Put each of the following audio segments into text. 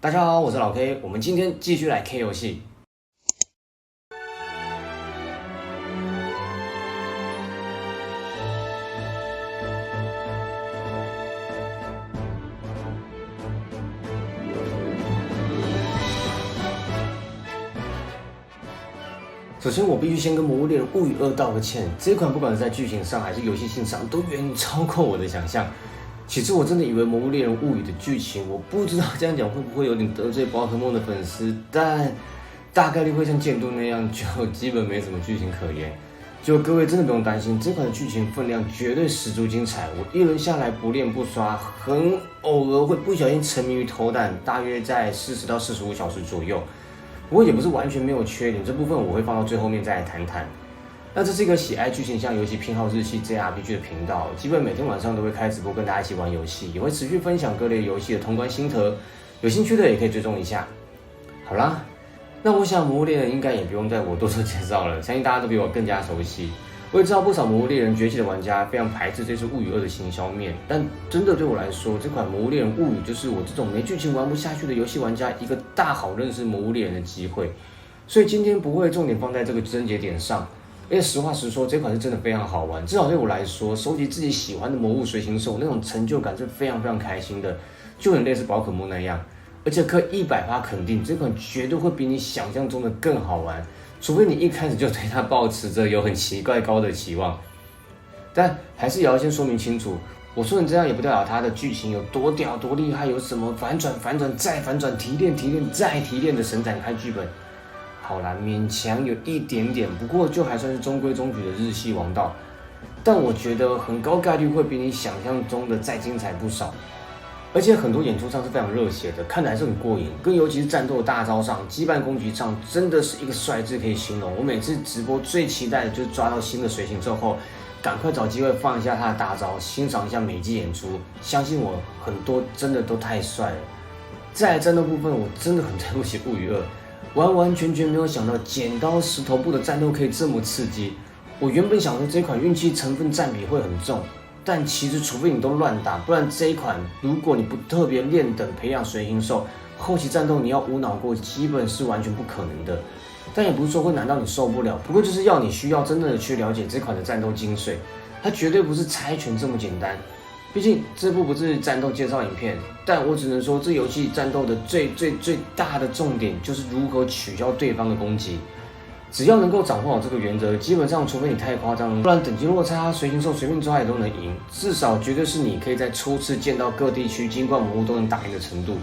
大家好，我是老 K，我们今天继续来 K 游戏。首先，我必须先跟《魔物猎人物语2》道个歉，这款不管是在剧情上还是游戏性上，都远超过我的想象。其实我真的以为《魔物猎人物语》的剧情，我不知道这样讲会不会有点得罪宝可梦的粉丝，但大概率会像剑都那样，就基本没什么剧情可言。就各位真的不用担心，这款的剧情分量绝对十足精彩。我一轮下来不练不刷，很偶尔会不小心沉迷于偷蛋，大约在40到45小时左右。不过也不是完全没有缺点，这部分我会放到最后面再来谈谈。那这是一个喜爱剧情向游戏偏好日系 JRPG 的频道，基本每天晚上都会开直播跟大家一起玩游戏，也会持续分享各类游戏的通关心得，有兴趣的也可以追踪一下。好啦，那我想魔物猎人应该也不用再我多做介绍了，相信大家都比我更加熟悉。我也知道不少魔物猎人崛起的玩家非常排斥这次物语2的行销面，但真的对我来说，这款魔物猎人物语就是我这种没剧情玩不下去的游戏玩家一个大好认识魔物猎人的机会。所以今天不会重点放在这个症结点上，因为实话实说，这款是真的非常好玩，至少对我来说，收集自己喜欢的魔物随行兽那种成就感是非常非常开心的，就很类似宝可梦那样。而且可以100%肯定，这款绝对会比你想象中的更好玩。除非你一开始就对它抱持着有很奇怪高的期望，但还是也要先说明清楚，我说你这样也不代表它的剧情有多屌多厉害，有什么反转再反转，提炼再提炼的神展开剧本。好啦，勉强有一点点，不过就还算是中规中矩的日系王道，但我觉得很高概率会比你想象中的再精彩不少。而且很多演出上是非常热血的，看得还是很过瘾。更尤其是战斗的大招上，羁绊攻击上，真的是一个帅字可以形容。我每次直播最期待的就是抓到新的随行兽后，赶快找机会放一下他的大招，欣赏一下每季演出。相信我，很多真的都太帅了。再来战斗部分，我真的很对不起物语2，完完全全没有想到剪刀石头布的战斗可以这么刺激。我原本想说这款运气成分占比会很重。但其实，除非你都乱打，不然这一款如果你不特别练等培养随行兽，后期战斗你要无脑过，基本是完全不可能的。但也不是说会难到你受不了，不过就是要你需要真正的去了解这款的战斗精髓，它绝对不是猜拳这么简单。毕竟这部不是战斗介绍影片，但我只能说，这游戏战斗的最大的重点就是如何取消对方的攻击。只要能够掌握好这个原则，基本上除非你太夸张，不然等级落差，随行兽随便抓也都能赢。至少绝对是你可以在初次见到各地区金冠魔物都能打赢的程度。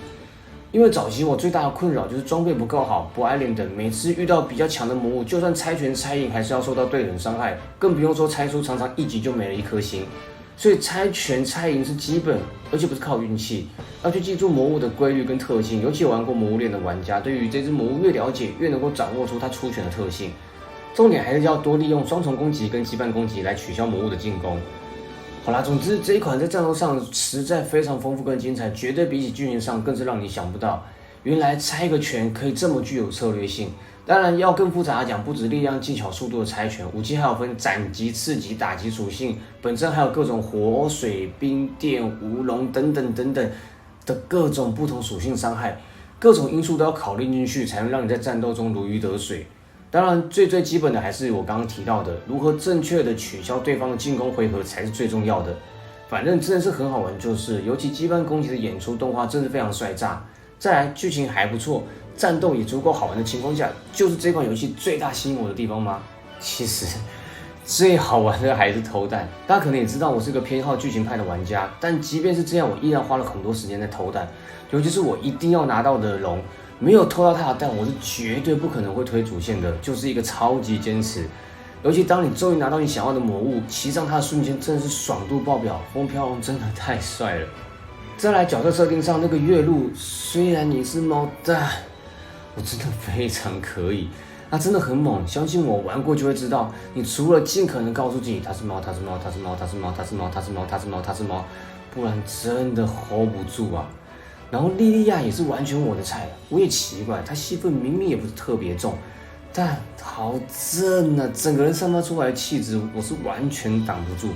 因为早期我最大的困扰就是装备不够好，不爱练等，每次遇到比较强的魔物，就算猜拳猜赢，还是要受到对等伤害，更不用说猜输，常常一击就没了一颗星。所以猜拳猜赢是基本，而且不是靠运气。要去记住魔物的规律跟特性，尤其有玩过魔物猎的玩家，对于这只魔物越了解，越能够掌握出它出拳的特性。重点还是要多利用双重攻击跟羁绊攻击来取消魔物的进攻。好啦，总之这一款在战斗上实在非常丰富跟精彩，绝对比起剧情上更是让你想不到，原来猜个拳可以这么具有策略性。当然要更复杂的讲，不止力量、技巧、速度的猜拳，武器还有分斩击、刺击、打击属性，本身还有各种火、水、冰、电、无龙等等的各种不同属性伤害，各种因素都要考虑进去，才能让你在战斗中如鱼得水。当然，最基本的还是我刚刚提到的，如何正确的取消对方的进攻回合才是最重要的。反正真的是很好玩，尤其羁绊攻击的演出动画真是非常帅炸。再来，剧情还不错，战斗也足够好玩的情况下，就是这款游戏最大吸引我的地方吗？其实最好玩的还是偷蛋。大家可能也知道我是个偏好剧情派的玩家，但即便是这样，我依然花了很多时间在偷蛋，尤其是我一定要拿到的龙。没有偷到他的蛋，我是绝对不可能会推主线的，就是一个超级坚持。尤其当你终于拿到你想要的魔物，骑上它的瞬间，真的是爽度爆表，风飘龙真的太帅了。再来角色设定上，那个月露，虽然你是猫蛋，我真的非常可以，那真的很猛，相信我玩过就会知道。你除了尽可能告诉自己它是猫，它是猫，它是猫，它是猫，它是猫，它是猫，它是猫，它是猫，不然真的 hold 不住啊。然后莉莉娅也是完全我的菜，我也奇怪，她戏份明明也不是特别重，但好正啊，整个人散发出来的气质，我是完全挡不住。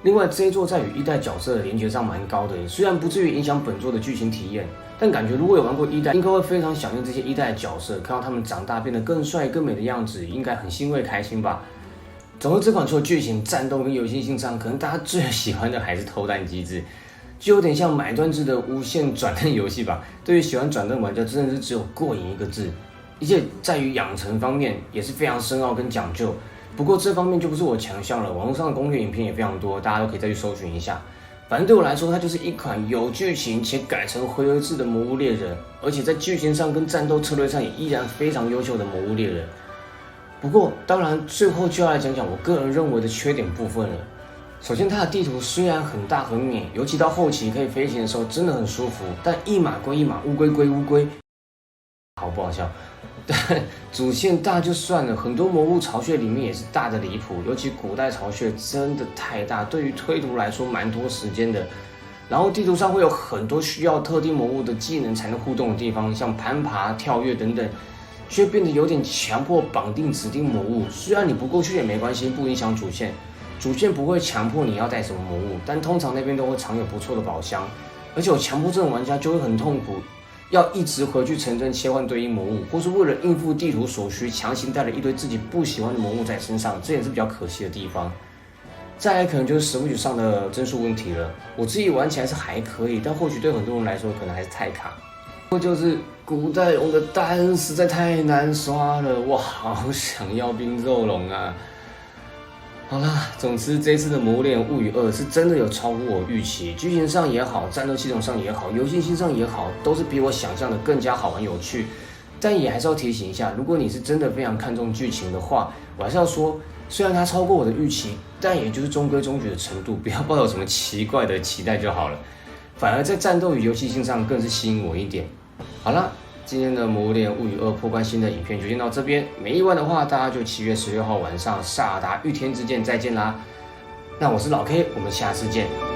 另外，这一作在与一代角色的连接上蛮高的，虽然不至于影响本作的剧情体验，但感觉如果有玩过一代，应该会非常想念这些一代的角色，看到他们长大变得更帅更美的样子，应该很欣慰开心吧。总之，这款除了剧情、战斗跟游戏性上，可能大家最喜欢的还是偷弹机制，就有点像买断制的无限转蛋游戏吧。对于喜欢转蛋玩家，真的是只有过瘾一个字。而且在于养成方面也是非常深奥跟讲究。不过这方面就不是我强项了，网络上的攻略影片也非常多，大家都可以再去搜寻一下。反正对我来说，它就是一款有剧情且改成回合制的《魔物猎人》，而且在剧情上跟战斗策略上也依然非常优秀的《魔物猎人》。不过，当然最后就要来讲讲我个人认为的缺点部分了。首先，它的地图虽然很大很美，尤其到后期可以飞行的时候真的很舒服，但一码归一码，乌龟归乌龟，好不好笑？但主线大就算了，很多魔物巢穴里面也是大的离谱，尤其古代巢穴真的太大，对于推图来说蛮多时间的。然后地图上会有很多需要特定魔物的技能才能互动的地方，像攀爬、跳跃等等，却变得有点强迫绑定指定魔物。虽然你不过去也没关系，不影响主线，主线不会强迫你要带什么魔物，但通常那边都会藏有不错的宝箱，而且有强迫症的玩家就会很痛苦。要一直回去城镇切换对应魔物，或是为了应付地图所需，强行带了一堆自己不喜欢的魔物在身上，这也是比较可惜的地方。再来可能就是 Switch 上的帧数问题了，我自己玩起来是还可以，但或许对很多人来说可能还是太卡。就是古代龙的蛋实在太难刷了，我好想要冰肉龙啊！好啦，总之这次的《魔物猎人物语2》是真的有超乎我预期，剧情上也好，战斗系统上也好，游戏性上也好，都是比我想象的更加好玩有趣。但也还是要提醒一下，如果你是真的非常看重剧情的话，我还是要说，虽然它超过我的预期，但也就是中规中矩的程度，不要抱有什么奇怪的期待就好了。反而在战斗与游戏性上更是吸引我一点。好啦，今天的《魔物猎人物语2》破关新的影片就先到这边，没意外的话，大家就7月16号晚上萨尔达御天之剑再见啦。那我是老 K，我们下次见。